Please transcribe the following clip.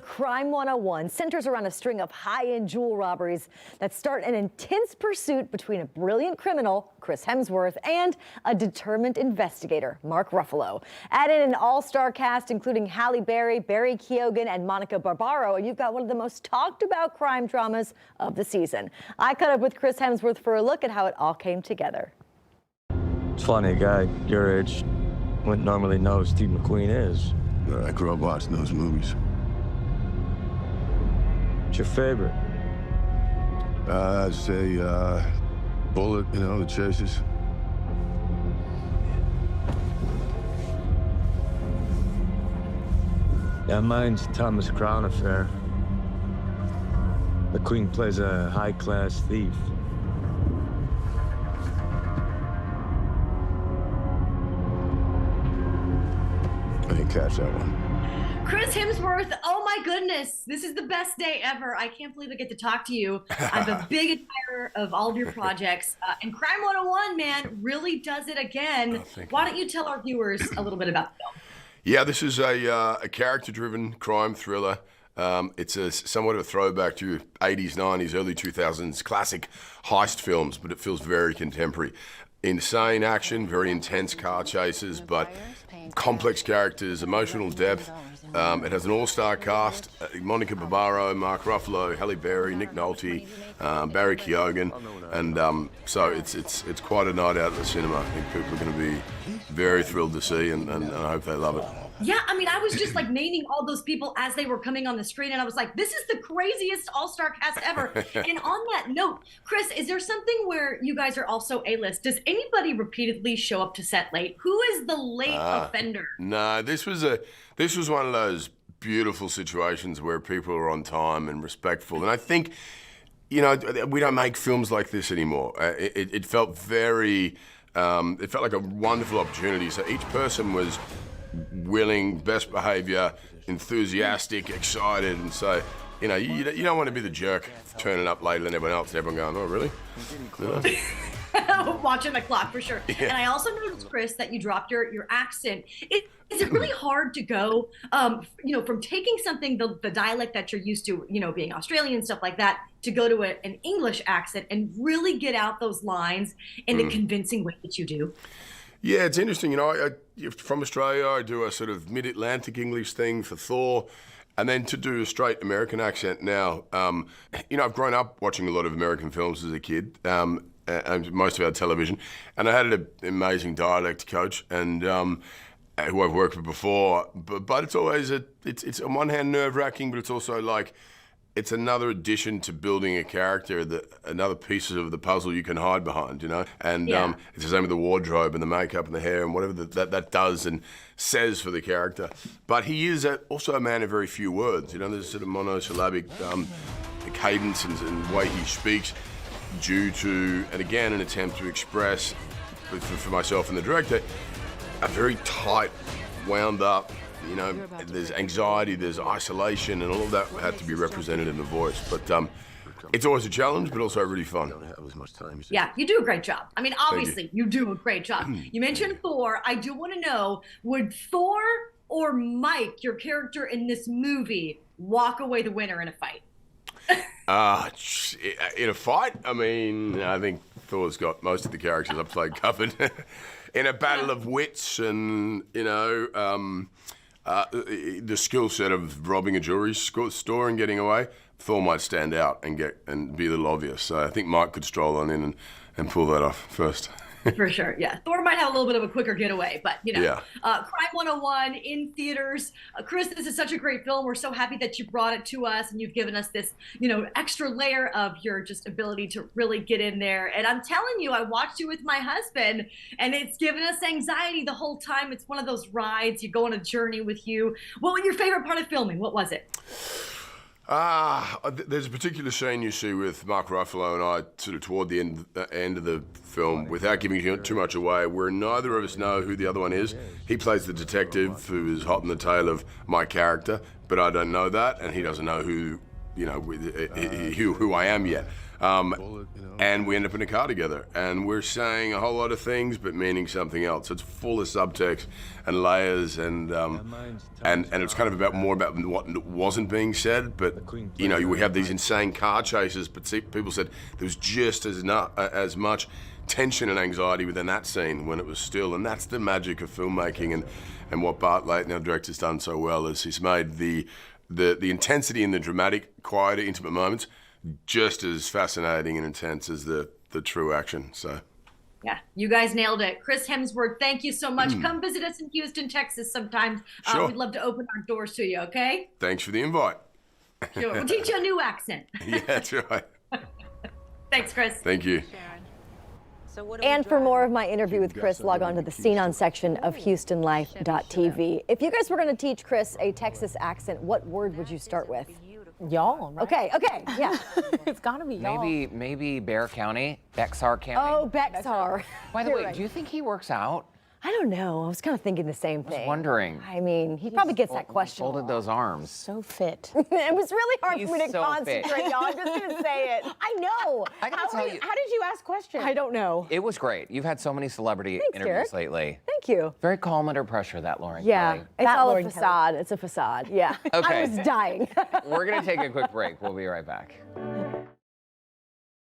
Crime 101 centers around a string of high-end jewel robberies that start an intense pursuit between a brilliant criminal, Chris Hemsworth, and a determined investigator, Mark Ruffalo. Add in an all-star cast including Halle Berry, Barry Keoghan, and Monica Barbaro, and you've got one of the most talked about crime dramas of the season. I caught up with Chris Hemsworth for a look at how it all came together. It's funny, a guy your age wouldn't normally know who Steve McQueen is. I grew up watching those movies. What's your favorite? I'd say Bullet, you know, the chases. Yeah, mine's Thomas Crown Affair. McQueen plays a high-class thief. I didn't catch that one. Chris Hemsworth, oh my goodness, this is the best day ever. I can't believe I get to talk to you. I'm a big admirer of all of your projects. And Crime 101, man, really does it again. Why don't you tell our viewers a little bit about the film? Yeah, this is a character-driven crime thriller. It's somewhat of a throwback to 80s, 90s, early 2000s classic heist films, but it feels very contemporary. Insane action, very intense car chases, but complex characters, emotional depth. It has an all-star cast: Monica Barbaro, Mark Ruffalo, Halle Berry, Nick Nolte, Barry Keoghan, and so it's quite a night out at the cinema. I think people are going to be very thrilled to see, and I hope they love it. Yeah, I mean, I was just like naming all those people as they were coming on the screen, and I was like, this is the craziest all-star cast ever. And on that note, Chris, is there something where you guys are also A-list? Does anybody repeatedly show up to set late? Who is the late offender? No, this was one of those beautiful situations where people are on time and respectful, and I think, you know, we don't make films like this anymore. It felt very, it felt like a wonderful opportunity. So each person was willing, best behavior, enthusiastic, excited, and so, you know, you don't want to be the jerk turning up later than everyone else and everyone going, oh, really? You know? Watching the clock, for sure. Yeah. And I also noticed, Chris, that you dropped your accent. Is it really hard to go, you know, from taking something, the dialect that you're used to, you know, being Australian and stuff like that, to go to an English accent and really get out those lines in the convincing way that you do? Yeah, it's interesting. You know, from Australia, I do a sort of mid-Atlantic English thing for Thor, and then to do a straight American accent now. You know, I've grown up watching a lot of American films as a kid, and most of our television, and I had an amazing dialect coach, and who I've worked with before. But it's always it's on one hand nerve-wracking, but it's also like, it's another addition to building a character, another pieces of the puzzle you can hide behind, you know? And yeah. It's the same with the wardrobe and the makeup and the hair and whatever that does and says for the character. But he is also a man of very few words, you know? There's sort of monosyllabic cadence and way he speaks due to, and again, an attempt to express, for myself and the director, a very tight, wound up, you know, there's anxiety, there's isolation, and all of that had to be represented in the voice. But it's always a challenge, but also really fun. Yeah, you do a great job. I mean, obviously, you do a great job. You mentioned Thor. I do want to know, would Thor or Mike, your character in this movie, walk away the winner in a fight? In a fight? I mean, I think Thor's got most of the characters I've played covered. In a battle of wits and, you know, the skill set of robbing a jewelry store and getting away, Thor might stand out and be a little obvious. So I think Mike could stroll on in and pull that off first. For sure, yeah. Thor might have a little bit of a quicker getaway, but, you know. Yeah. Crime 101 in theaters. Chris, this is such a great film. We're so happy that you brought it to us and you've given us this, you know, extra layer of your just ability to really get in there. And I'm telling you, I watched you with my husband and it's given us anxiety the whole time. It's one of those rides. You go on a journey with you. What was your favorite part of filming? What was it? There's a particular scene you see with Mark Ruffalo and I sort of toward the end of the film, without giving too much away, where neither of us know who the other one is. He plays the detective who is hot on the tail of my character, but I don't know that, and he doesn't know who, you know, who I am yet. And we end up in a car together, and we're saying a whole lot of things, but meaning something else. It's full of subtext and layers, and it's kind of more about what wasn't being said. But you know, we have these insane car chases, but people said there was just as much tension and anxiety within that scene when it was still, and that's the magic of filmmaking, and what Bart Layton, our director's done so well is he's made the intensity in the dramatic, quieter, intimate moments just as fascinating and intense as the true action. So, yeah, you guys nailed it. Chris Hemsworth, thank you so much. Come visit us in Houston, Texas sometime. Sure. We'd love to open our doors to you, okay? Thanks for the invite. Sure. We'll teach you a new accent. Yeah, that's right. Thanks, Chris. Thank you. And for more of my interview with Chris, log on to the Scene On section of HoustonLife.tv. If you guys were going to teach Chris a Texas accent, what word would you start with? Y'all, right? Okay, yeah. It's gotta be y'all. Maybe Bexar County, Bexar County. Oh, Bexar. By the You're way, right. do you think he works out? I don't know. I was kind of thinking the same thing. wondering. I mean, he probably gets that question. Folded those arms. So fit. It was really hard He's for me to so fit. concentrate, y'all. I'm just going to say it. I know. I gotta tell you, How did you ask questions? I don't know. it was great. You've had so many celebrity Thanks, interviews Derek. lately. Thank you. Very calm under pressure, that Lauren Yeah, Kelly. it's That all a Lauren Kelly. facade. It's a facade. Yeah. Okay. I was dying. We're gonna take a quick break. We'll be right back.